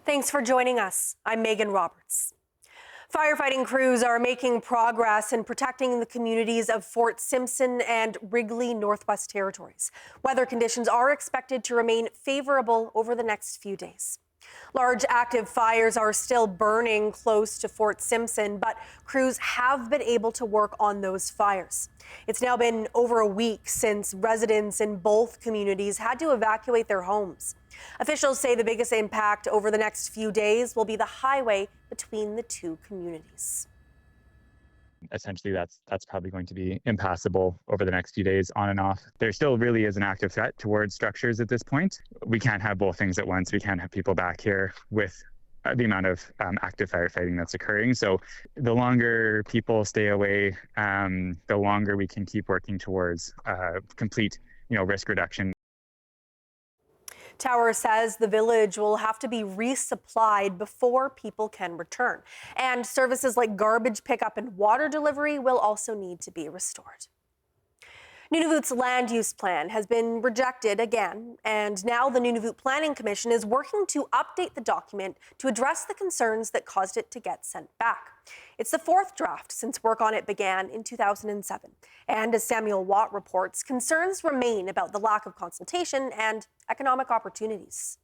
Thanks for joining us. I'm Megan Roberts. Firefighting crews are making progress in protecting the communities of Fort Simpson and Wrigley Northwest Territories. Weather conditions are expected to remain favorable over the next few days. Large active fires are still burning close to Fort Simpson, but crews have been able to work on those fires. It's now been over a week since residents in both communities had to evacuate their homes. Officials say the biggest impact over the next few days will be the highway between the two communities. Essentially, that's probably going to be impassable over the next few days, on and off. There still really is an active threat towards structures at this point. We can't have both things at once. We can't have people back here with the amount of active firefighting that's occurring. So the longer people stay away, the longer we can keep working towards complete, risk reduction. Tower says the village will have to be resupplied before people can return. And services like garbage pickup and water delivery will also need to be restored. Nunavut's land use plan has been rejected again, and now the Nunavut Planning Commission is working to update the document to address the concerns that caused it to get sent back. It's the fourth draft since work on it began in 2007. And as Samuel Watt reports, concerns remain about the lack of consultation and economic opportunities.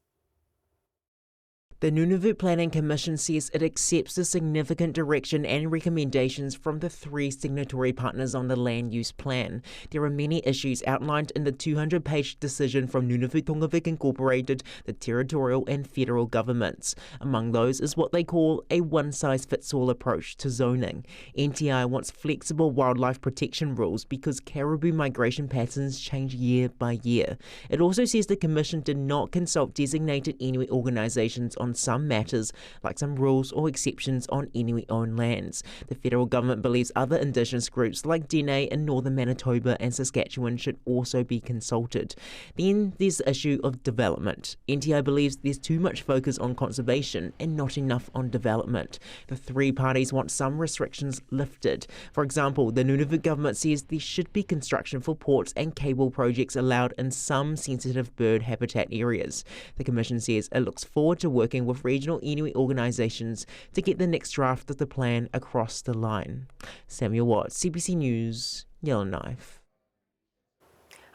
The Nunavut Planning Commission says it accepts the significant direction and recommendations from the three signatory partners on the land use plan. There are many issues outlined in the 200-page decision from Nunavut Tongavik Incorporated, the territorial and federal governments. Among those is what they call a one-size-fits-all approach to zoning. NTI wants flexible wildlife protection rules because caribou migration patterns change year by year. It also says the Commission did not consult designated Inuit organisations on some matters, like some rules or exceptions on Inuit-owned lands. The federal government believes other Indigenous groups like Dene in northern Manitoba and Saskatchewan should also be consulted. Then there's the issue of development. NTI believes there's too much focus on conservation and not enough on development. The three parties want some restrictions lifted. For example, the Nunavut government says there should be construction for ports and cable projects allowed in some sensitive bird habitat areas. The Commission says it looks forward to working with regional Inuit organisations to get the next draft of the plan across the line. Samuel Watt, CBC News, Yellowknife.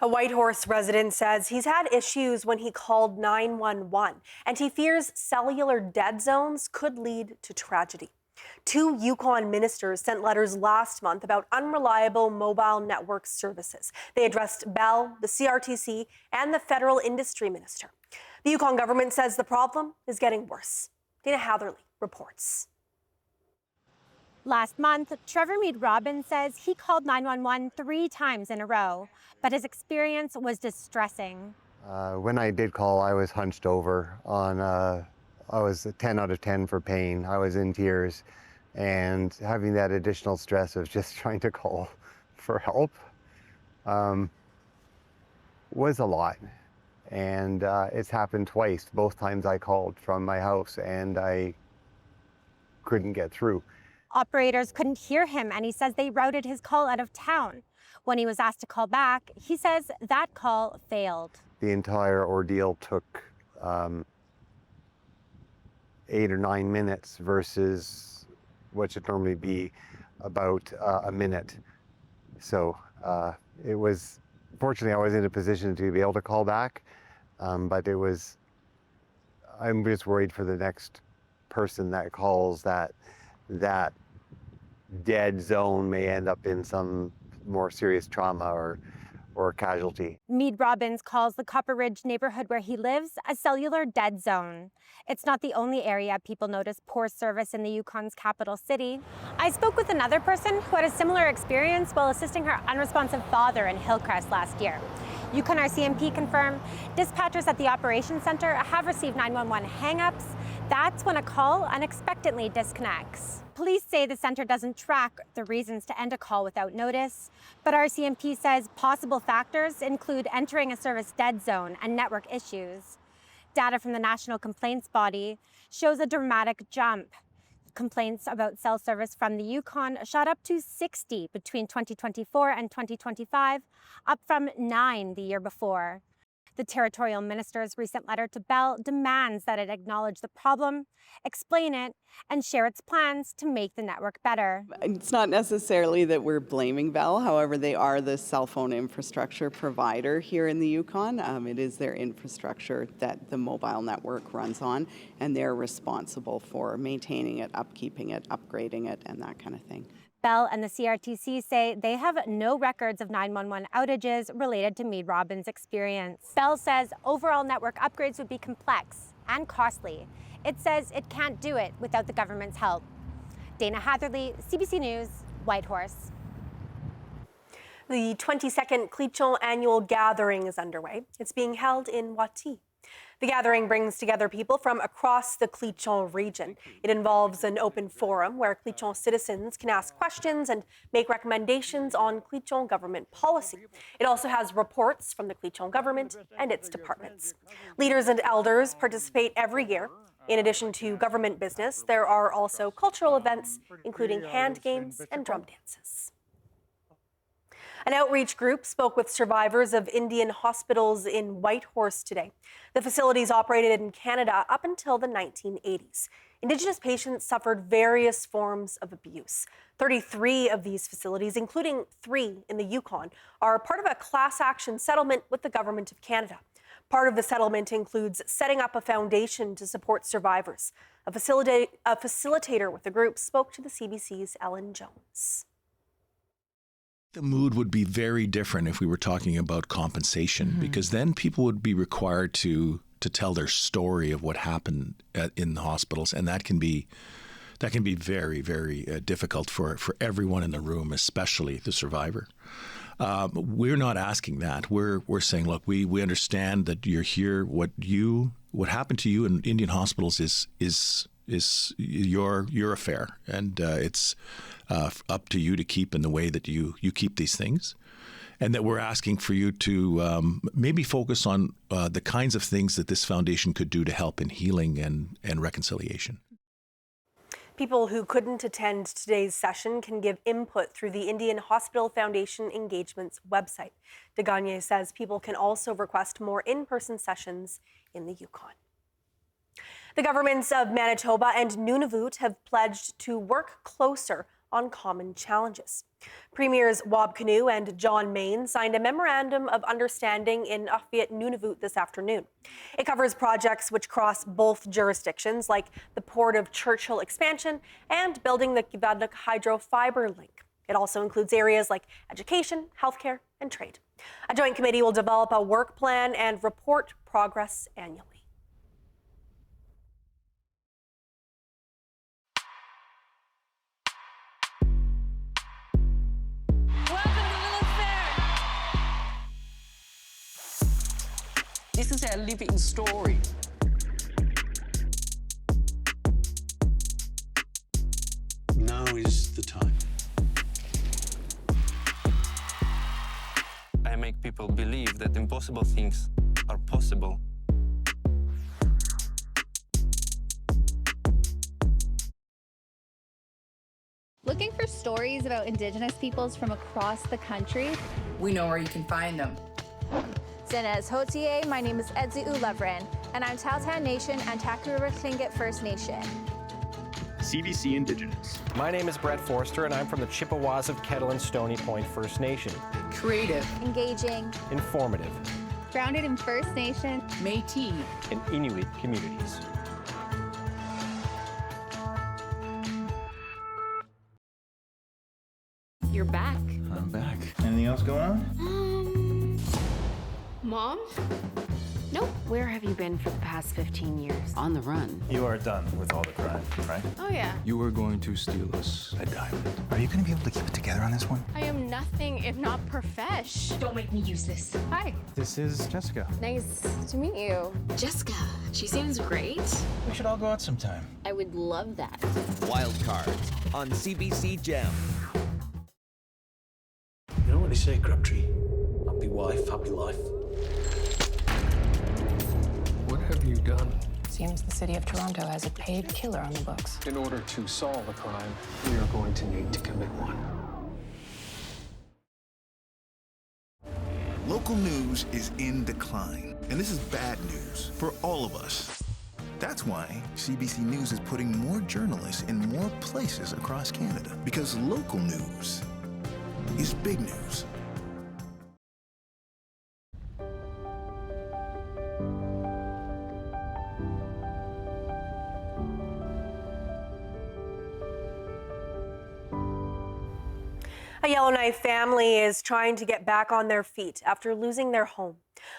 A Whitehorse resident says he's had issues when he called 911, and he fears cellular dead zones could lead to tragedy. Two Yukon ministers sent letters last month about unreliable mobile network services. They addressed Bell, the CRTC, and the federal industry minister. The Yukon government says the problem is getting worse. Dana Hatherley reports. Last month, Trevor Mead Robbins says he called 911 3 times in a row, but his experience was distressing. When I did call, I was hunched over on, I was a 10 out of 10 for pain. I was in tears, and having that additional stress of just trying to call for help was a lot. And it's happened twice, both times I called from my house, and I couldn't get through. Operators couldn't hear him, and he says they routed his call out of town. When he was asked to call back, he says that call failed. The entire ordeal took 8 or 9 minutes versus what should normally be about a minute. So it was, fortunately, I was in a position to be able to call back. But I'm just worried for the next person that calls that dead zone may end up in some more serious trauma or casualty. Mead Robbins calls the Copper Ridge neighborhood where he lives a cellular dead zone. It's not the only area people notice poor service in the Yukon's capital city. I spoke with another person who had a similar experience while assisting her unresponsive father in Hillcrest last year. Yukon RCMP confirmed dispatchers at the operations center have received 911 hang-ups. That's when a call unexpectedly disconnects. Police say the center doesn't track the reasons to end a call without notice, but RCMP says possible factors include entering a service dead zone and network issues. Data from the National Complaints Body shows a dramatic jump. Complaints about cell service from the Yukon shot up to 60 between 2024 and 2025, up from 9 the year before. The territorial minister's recent letter to Bell demands that it acknowledge the problem, explain it, and share its plans to make the network better. It's not necessarily that we're blaming Bell, however, they are the cell phone infrastructure provider here in the Yukon. It is their infrastructure that the mobile network runs on, and they're responsible for maintaining it, upkeeping it, upgrading it, and that kind of thing. Bell and the CRTC say they have no records of 911 outages related to Mead Robin's experience. Bell says overall network upgrades would be complex and costly. It says it can't do it without the government's help. Dana Hatherley, CBC News, Whitehorse. The 22nd Clichon Annual Gathering is underway. It's being held in Wati. The gathering brings together people from across the Clichon region. It involves an open forum where Clichon citizens can ask questions and make recommendations on Clichon government policy. It also has reports from the Clichon government and its departments. Leaders and elders participate every year. In addition to government business, there are also cultural events, including hand games and drum dances. An outreach group spoke with survivors of Indian hospitals in Whitehorse today. The facilities operated in Canada up until the 1980s. Indigenous patients suffered various forms of abuse. 33 of these facilities, including 3 in the Yukon, are part of a class action settlement with the Government of Canada. Part of the settlement includes setting up a foundation to support survivors. A facilitator with the group spoke to the CBC's Ellen Jones. The mood would be very different if we were talking about compensation, because then people would be required to tell their story of what happened in the hospitals, and that can be very, very difficult for everyone in the room, especially the survivor. We're not asking that. We're saying, look, we understand that you're here. What happened to you in Indian hospitals is your affair, and it's up to you to keep in the way that you keep these things, and that we're asking for you to maybe focus on the kinds of things that this foundation could do to help in healing and reconciliation. People who couldn't attend today's session can give input through the Indian Hospital Foundation Engagements website. De Gagne says people can also request more in-person sessions in the Yukon. The governments of Manitoba and Nunavut have pledged to work closer on common challenges. Premiers Wab Kinew and John Mayne signed a memorandum of understanding in Northbeat, Nunavut this afternoon. It covers projects which cross both jurisdictions, like the Port of Churchill expansion and building the Kivaduk hydro fiber link. It also includes areas like education, healthcare, and trade. A joint committee will develop a work plan and report progress annually. This is our living story. Now is the time. I make people believe that impossible things are possible. Looking for stories about Indigenous peoples from across the country? We know where you can find them. Zinez Hotier, my name is Edzi Ulevrin, and I'm Tahltan Nation and Taku River Tlingit First Nation. CBC Indigenous. My name is Brett Forster, and I'm from the Chippewas of Kettle and Stony Point First Nation. Creative. Engaging. Informative. Grounded in First Nation. Métis. And Inuit communities. You're back. I'm back. Anything else going on? Mom? Nope. Where have you been for the past 15 years? On the run. You are done with all the crime, right? Oh, yeah. You were going to steal us a diamond. Are you going to be able to keep it together on this one? I am nothing if not profesh. Don't make me use this. Hi. This is Jessica. Nice to meet you. Jessica, she seems great. We should all go out sometime. I would love that. Wild Cards on CBC Gem. You know what they say, Crabtree? Happy wife, happy life. What have you done? Seems the city of Toronto has a paid killer on the books. In order to solve a crime, we are going to need to commit one. local news is in decline. And this is bad news for all of us. That's why CBC News is putting more journalists in more places across Canada, because local news is big news. A Yellowknife family is trying to get back on their feet after losing their home.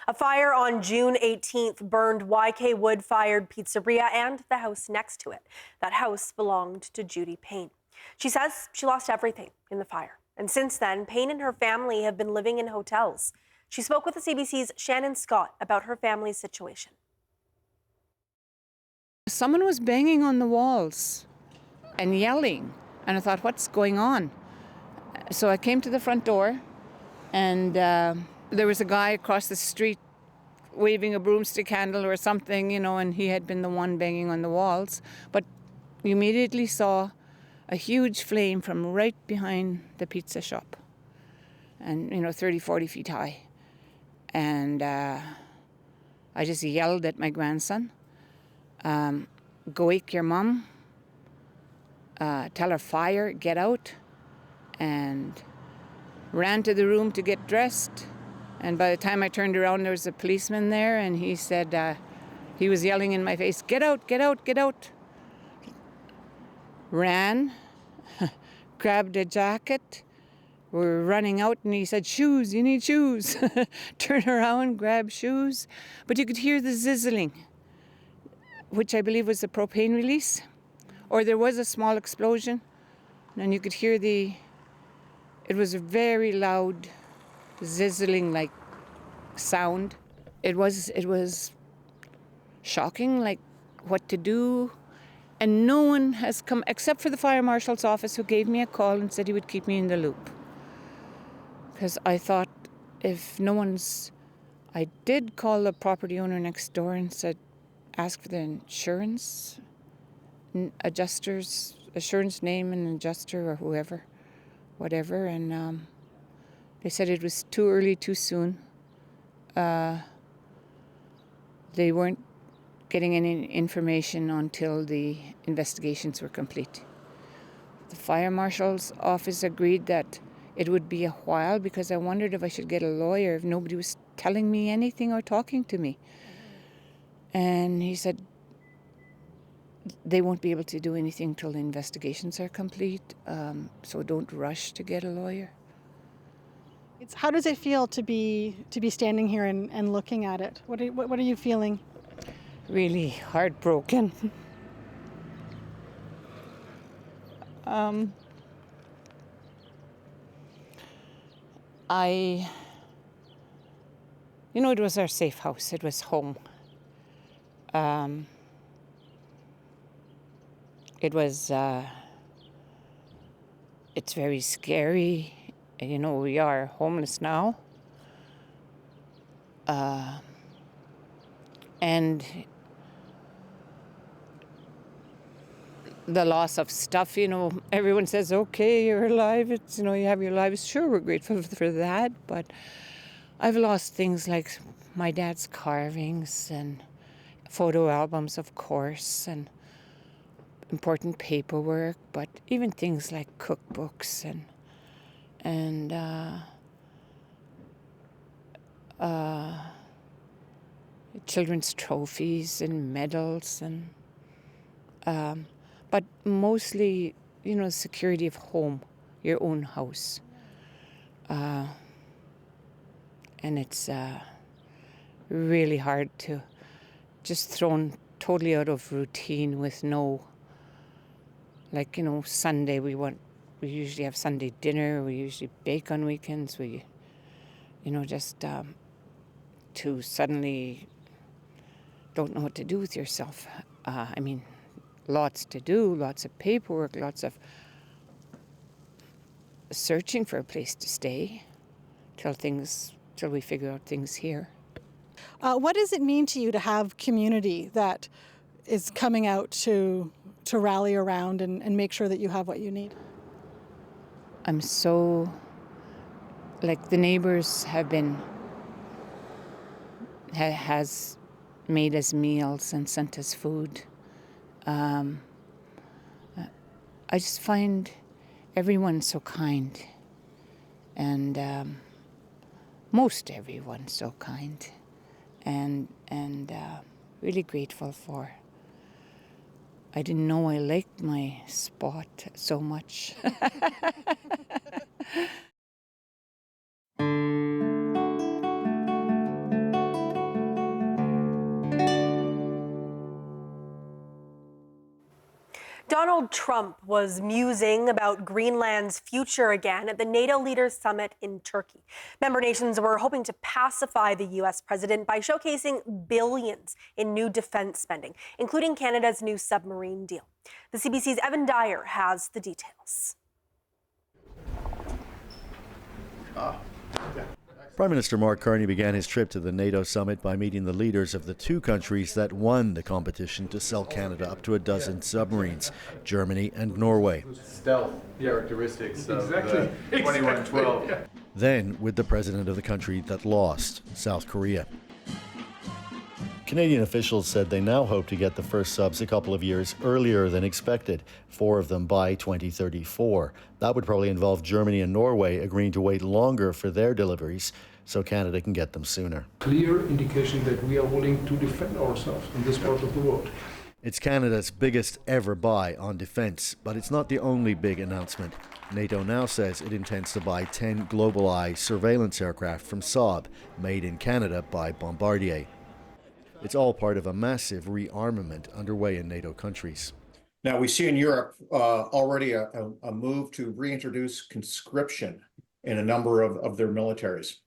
A fire on June 18th burned YK wood-fired pizzeria and the house next to it. That house belonged to Judy Payne. She says she lost everything in the fire. And since then, Payne and her family have been living in hotels. She spoke with the CBC's Shannon Scott about her family's situation. Someone was banging on the walls and yelling, and I thought, what's going on? So I came to the front door, and there was a guy across the street waving a broomstick handle or something, and he had been the one banging on the walls. But we immediately saw a huge flame from right behind the pizza shop, and 30, 40 feet high. And I just yelled at my grandson, go wake your mom, tell her fire, get out, and ran to the room to get dressed. And by the time I turned around, there was a policeman there, and he said, he was yelling in my face, get out, get out, get out. Ran, grabbed a jacket. We were running out, and he said, shoes, you need shoes. Turn around, grab shoes. But you could hear the sizzling, which I believe was the propane release. Or there was a small explosion, and you could hear it was a very loud, sizzling like sound. It was shocking, like what to do. And no one has come, except for the fire marshal's office, who gave me a call and said he would keep me in the loop. Because I thought, I did call the property owner next door and said, ask for the insurance adjuster's assurance name and adjuster or whoever, whatever. And they said it was too early, too soon. They weren't getting any information until the investigations were complete. The fire marshal's office agreed that it would be a while because I wondered if I should get a lawyer if nobody was telling me anything or talking to me. And he said they won't be able to do anything till the investigations are complete, so don't rush to get a lawyer. How does it feel to be standing here and looking at it? What are you feeling? Really heartbroken. It was our safe house. It was home. It's very scary. We are homeless now. And the loss of stuff, everyone says, okay, you're alive, you have your lives. Sure, we're grateful for that, but I've lost things like my dad's carvings and photo albums, of course, and important paperwork, but even things like cookbooks and children's trophies and medals, and but mostly, security of home, your own house. And it's really hard to just thrown totally out of routine with no, Sunday we usually have Sunday dinner, we usually bake on weekends, to suddenly don't know what to do with yourself. Lots to do, lots of paperwork, lots of searching for a place to stay till we figure out things here. What does it mean to you to have community that is coming out to rally around and make sure that you have what you need? I'm so, the neighbors have been has made us meals and sent us food. I just find everyone so kind, and most everyone so kind, and really grateful for. I didn't know I liked my spot so much. Donald Trump was musing about Greenland's future again at the NATO Leaders Summit in Turkey. Member nations were hoping to pacify the U.S. president by showcasing billions in new defense spending, including Canada's new submarine deal. The CBC's Evan Dyer has the details. Prime Minister Mark Carney began his trip to the NATO summit by meeting the leaders of the two countries that won the competition to sell Canada up to a dozen submarines, Germany and Norway. Stealth characteristics of 2112. Then with the president of the country that lost, South Korea. Canadian officials said they now hope to get the first subs a couple of years earlier than expected, 4 of them by 2034. That would probably involve Germany and Norway agreeing to wait longer for their deliveries so Canada can get them sooner. Clear indication that we are willing to defend ourselves in this part of the world. It's Canada's biggest ever buy on defence, but it's not the only big announcement. NATO now says it intends to buy 10 Global Eye surveillance aircraft from Saab, made in Canada by Bombardier. It's all part of a massive rearmament underway in NATO countries. Now, we see in Europe already a move to reintroduce conscription in a number of their militaries.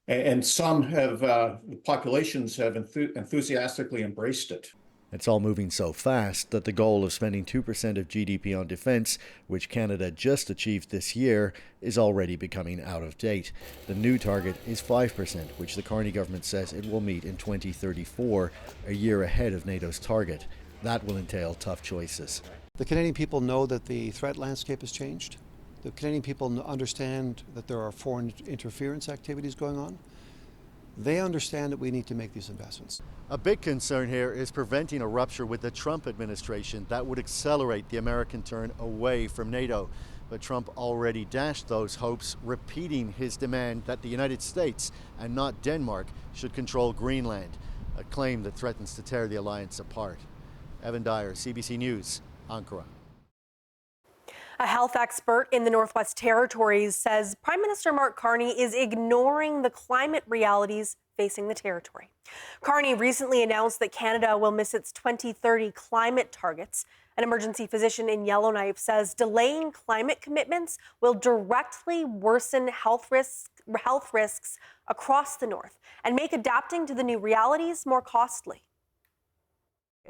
And some have, the populations have enthusiastically embraced it. It's all moving so fast that the goal of spending 2% of GDP on defence, which Canada just achieved this year, is already becoming out of date. The new target is 5%, which the Carney government says it will meet in 2034, a year ahead of NATO's target. That will entail tough choices. The Canadian people know that the threat landscape has changed. The Canadian people understand that there are foreign interference activities going on. They understand that we need to make these investments. A big concern here is preventing a rupture with the Trump administration that would accelerate the American turn away from NATO. But Trump already dashed those hopes, repeating his demand that the United States and not Denmark should control Greenland, a claim that threatens to tear the alliance apart. Evan Dyer, CBC News, Ankara. A health expert in the Northwest Territories says Prime Minister Mark Carney is ignoring the climate realities facing the territory. Carney recently announced that Canada will miss its 2030 climate targets. An emergency physician in Yellowknife says delaying climate commitments will directly worsen health risks across the North and make adapting to the new realities more costly.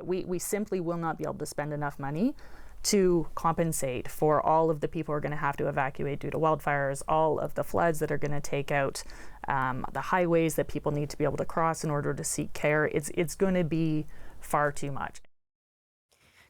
We simply will not be able to spend enough money to compensate for all of the people who are going to have to evacuate due to wildfires, all of the floods that are going to take out the highways that people need to be able to cross in order to seek care. It's going to be far too much.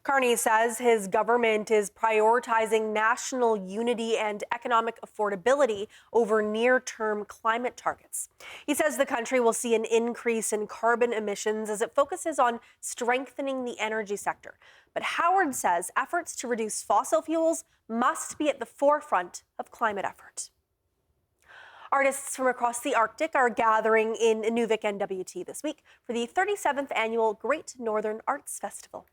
Carney says his government is prioritizing national unity and economic affordability over near-term climate targets. He says the country will see an increase in carbon emissions as it focuses on strengthening the energy sector. But Howard says efforts to reduce fossil fuels must be at the forefront of climate effort. Artists from across the Arctic are gathering in Inuvik NWT this week for the 37th annual Great Northern Arts Festival.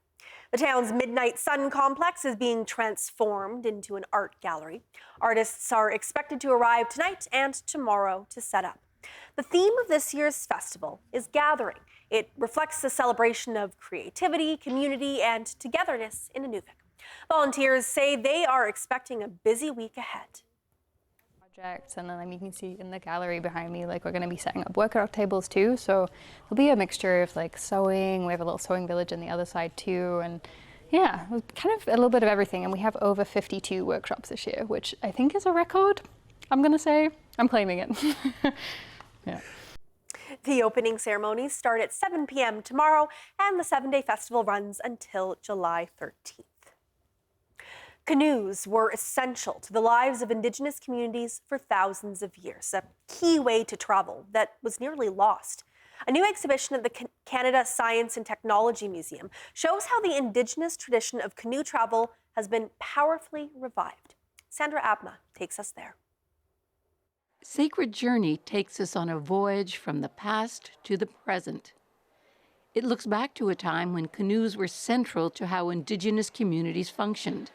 The town's Midnight Sun complex is being transformed into an art gallery. Artists are expected to arrive tonight and tomorrow to set up. The theme of this year's festival is gathering. It reflects the celebration of creativity, community, and togetherness in Inuvik. Volunteers say they are expecting a busy week ahead. And then you can see in the gallery behind me, we're going to be setting up workout tables too. So there'll be a mixture of sewing. We have a little sewing village on the other side too. And yeah, kind of a little bit of everything. And we have over 52 workshops this year, which I think is a record. I'm going to say, I'm claiming it. Yeah. The opening ceremonies start at 7 p.m. tomorrow, and the 7-day festival runs until July 13th. Canoes were essential to the lives of Indigenous communities for thousands of years, a key way to travel that was nearly lost. A new exhibition at the Canada Science and Technology Museum shows how the Indigenous tradition of canoe travel has been powerfully revived. Sandra Abma takes us there. Sacred Journey takes us on a voyage from the past to the present. It looks back to a time when canoes were central to how Indigenous communities functioned,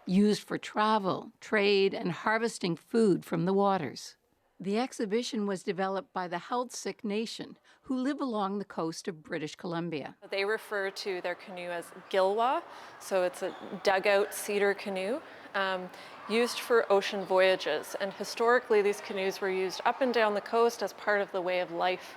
used for travel, trade, and harvesting food from the waters. The exhibition was developed by the Health-Sick Nation, who live along the coast of British Columbia. They refer to their canoe as gilwa, so it's a dugout cedar canoe used for ocean voyages. And historically, these canoes were used up and down the coast as part of the way of life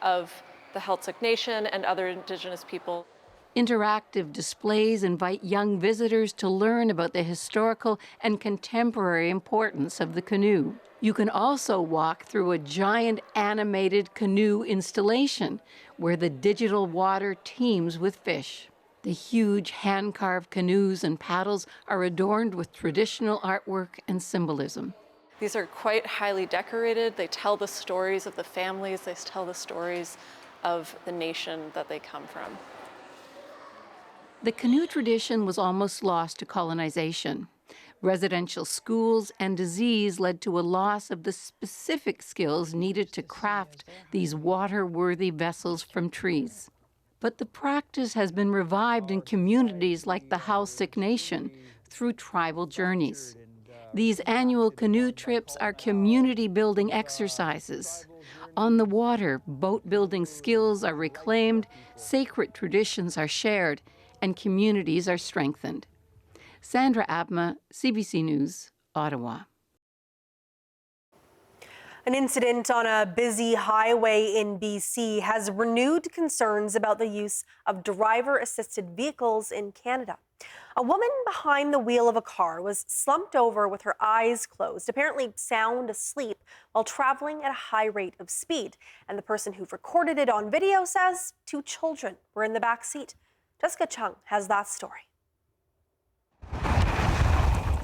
of the Health-Sick Nation and other Indigenous people. Interactive displays invite young visitors to learn about the historical and contemporary importance of the canoe. You can also walk through a giant animated canoe installation where the digital water teems with fish. The huge hand-carved canoes and paddles are adorned with traditional artwork and symbolism. These are quite highly decorated. They tell the stories of the families. They tell the stories of the nation that they come from. The canoe tradition was almost lost to colonization. Residential schools and disease led to a loss of the specific skills needed to craft these water-worthy vessels from trees. But the practice has been revived in communities like the Health-Sick Nation through tribal journeys. These annual canoe trips are community-building exercises. On the water, boat-building skills are reclaimed, sacred traditions are shared, and communities are strengthened. Sandra Abma, CBC News, Ottawa. An incident on a busy highway in BC has renewed concerns about the use of driver-assisted vehicles in Canada. A woman behind the wheel of a car was slumped over with her eyes closed, apparently sound asleep, while traveling at a high rate of speed. And the person who recorded it on video says 2 children were in the back seat. Jessica Chung has that story.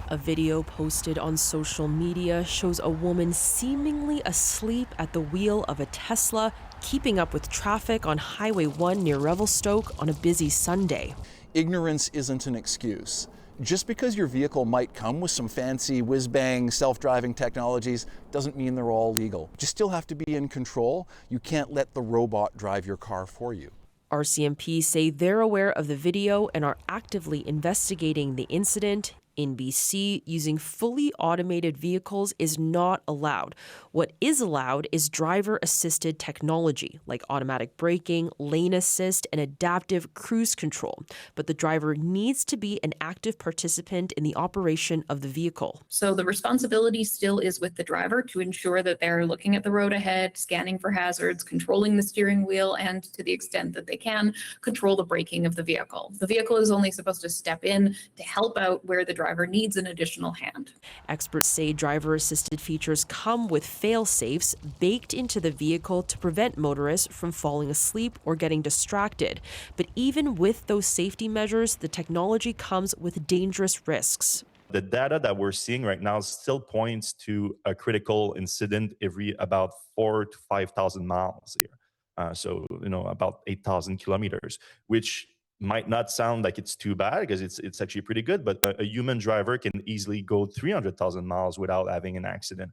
A video posted on social media shows a woman seemingly asleep at the wheel of a Tesla, keeping up with traffic on Highway 1 near Revelstoke on a busy Sunday. Ignorance isn't an excuse. Just because your vehicle might come with some fancy whiz-bang self-driving technologies doesn't mean they're all legal. You still have to be in control. You can't let the robot drive your car for you. RCMP say they're aware of the video and are actively investigating the incident. In BC, using fully automated vehicles is not allowed. What is allowed is driver-assisted technology, like automatic braking, lane assist, and adaptive cruise control. But the driver needs to be an active participant in the operation of the vehicle. So the responsibility still is with the driver to ensure that they're looking at the road ahead, scanning for hazards, controlling the steering wheel, and to the extent that they can, control the braking of the vehicle. The vehicle is only supposed to step in to help out where the driver needs an additional hand. Experts say driver-assisted features come with fail-safes baked into the vehicle to prevent motorists from falling asleep or getting distracted. But even with those safety measures, the technology comes with dangerous risks. The data that we're seeing right now still points to a critical incident every about 4,000 to 5,000 miles here. So, about 8,000 kilometers, which might not sound like it's too bad because it's actually pretty good, but a human driver can easily go 300,000 miles without having an accident.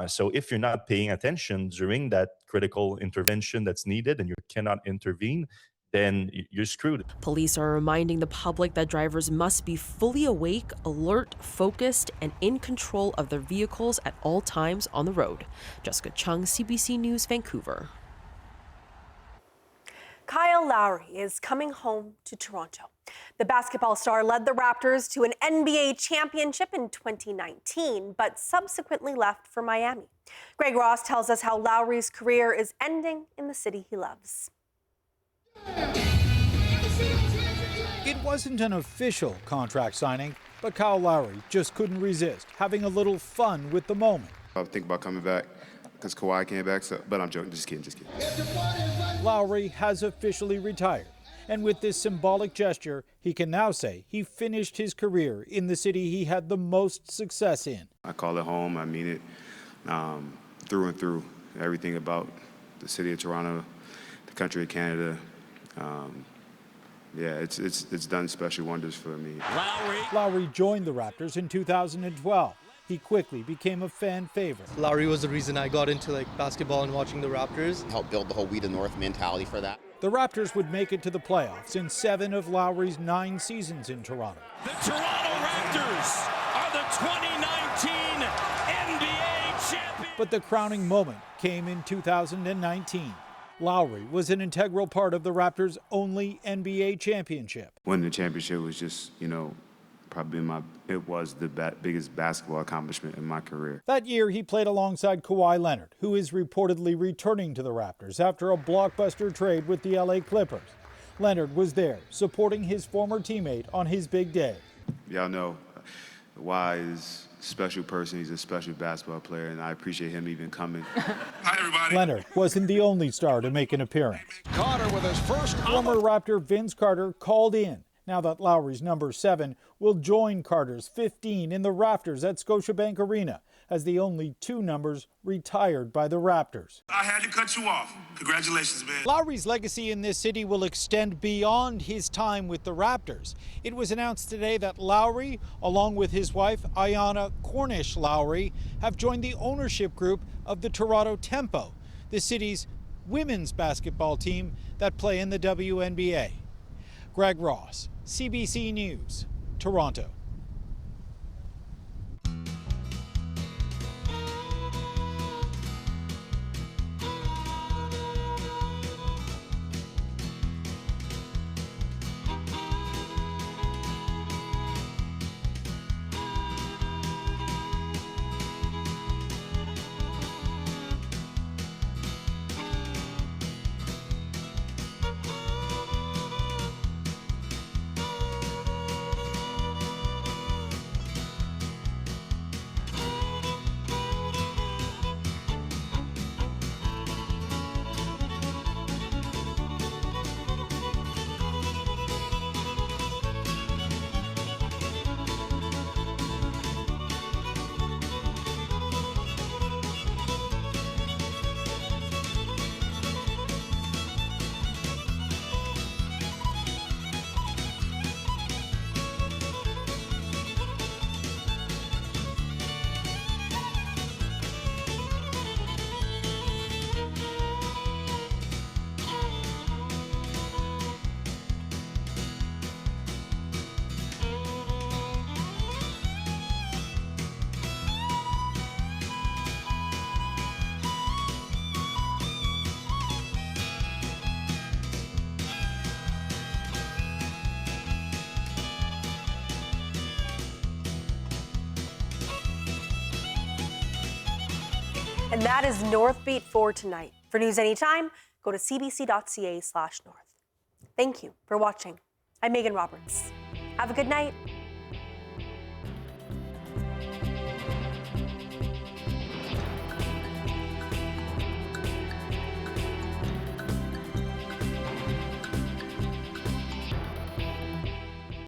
So if you're not paying attention during that critical intervention that's needed and you cannot intervene, then you're screwed. Police are reminding the public that drivers must be fully awake, alert, focused, and in control of their vehicles at all times on the road. Jessica Chung, CBC News, Vancouver. Kyle Lowry is coming home to Toronto. The basketball star led the Raptors to an NBA championship in 2019, but subsequently left for Miami. Greg Ross tells us how Lowry's career is ending in the city he loves. It wasn't an official contract signing, but Kyle Lowry just couldn't resist having a little fun with the moment. I think about coming back because Kawhi came back, but I'm joking, just kidding. Lowry has officially retired, and with this symbolic gesture, he can now say he finished his career in the city he had the most success in. I call it home, I mean it, through and through. Everything about the city of Toronto, the country of Canada. Yeah, it's done special wonders for me. Lowry joined the Raptors in 2012. He quickly became a fan favorite. Lowry was the reason I got into basketball and watching the Raptors. Helped build the whole We the North mentality for that. The Raptors would make it to the playoffs in 7 of Lowry's 9 seasons in Toronto. The Toronto Raptors are the 2019 NBA champions. But the crowning moment came in 2019. Lowry was an integral part of the Raptors' only NBA championship. Winning the championship was just, probably it was the biggest basketball accomplishment in my career. That year, he played alongside Kawhi Leonard, who is reportedly returning to the Raptors after a blockbuster trade with the LA Clippers. Leonard was there, supporting his former teammate on his big day. Y'all know Kawhi is a special person. He's a special basketball player, and I appreciate him even coming. Hi, everybody. Leonard wasn't the only star to make an appearance. Carter with his first Former Raptor Vince Carter called in. Now that Lowry's number 7 will join Carter's 15 in the rafters at Scotiabank Arena as the only 2 numbers retired by the Raptors. I had to cut you off. Congratulations, man. Lowry's legacy in this city will extend beyond his time with the Raptors. It was announced today that Lowry, along with his wife Ayanna Cornish Lowry, have joined the ownership group of the Toronto Tempo, the city's women's basketball team that play in the WNBA. Greg Ross, CBC News, Toronto. And that is Northbeat for tonight. For news anytime, go to cbc.ca/north. Thank you for watching. I'm Megan Roberts. Have a good night.